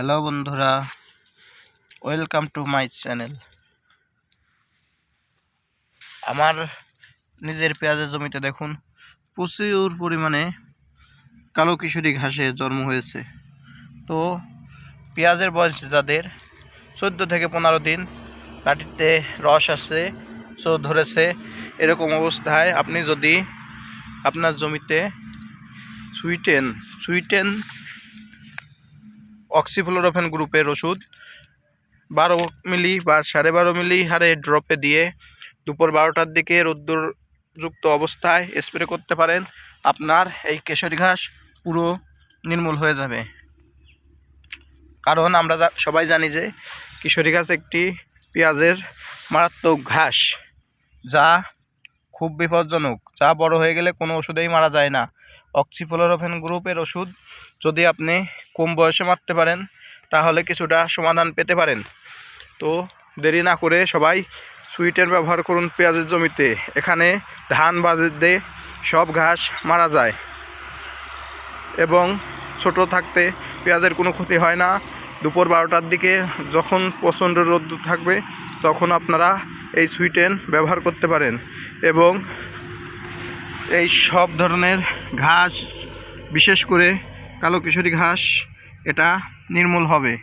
Hello বন্ধুরা, welcome to my channel. আমার নিজের পেঁয়াজের জমিতে দেখুন প্রচুর পরিমাণে কালো কিশোরী ঘাসে জন্ম হয়েছে। তো পেঁয়াজের বয়স যাদের 14 থেকে 15 দিন, কাটিতে রস আসছে, ধরেছে, এরকম অবস্থায় আপনি যদি আপনার জমিতে সুইটেন অক্সিফ্লোরোফেন গ্রুপের ওষুধ 12 মিলি বা 12.5 মিলি হারে ড্রপে দিয়ে দুপুর 12টার দিকে রোদ্দুরযুক্ত অবস্থায় স্প্রে করতে পারেন, আপনার এই কেশরী ঘাস পুরো নির্মূল হয়ে যাবে। কারণ আমরা সবাই জানি যে কেশরী ঘাস একটি পেঁয়াজের মারাত্মক ঘাস, যা খুব বিপজ্জনক, যা বড় হয়ে গেলে কোনো ওষুধেই মারা যায় না। অক্সিফ্লোরোফেন গ্রুপের ওষুধ যদি আপনি কম বয়সে মারতে পারেন তাহলে কিছুটা সমাধান পেতে পারেন। তো দেরি না করে সবাই সুইটেন ব্যবহার করুন পেঁয়াজের জমিতে। এখানে ধান বাদে সব ঘাস মারা যায় এবং ছোট থাকতে পেঁয়াজের কোনো ক্ষতি হয় না। দুপুর 12টার দিকে যখন প্রচণ্ড রোদ থাকবে তখন আপনারা এই সুইটেন ব্যবহার করতে পারেন এবং এই সব ধরনের ঘাস, বিশেষ করে কালো কিশোরী ঘাস, এটা নির্মূল হবে।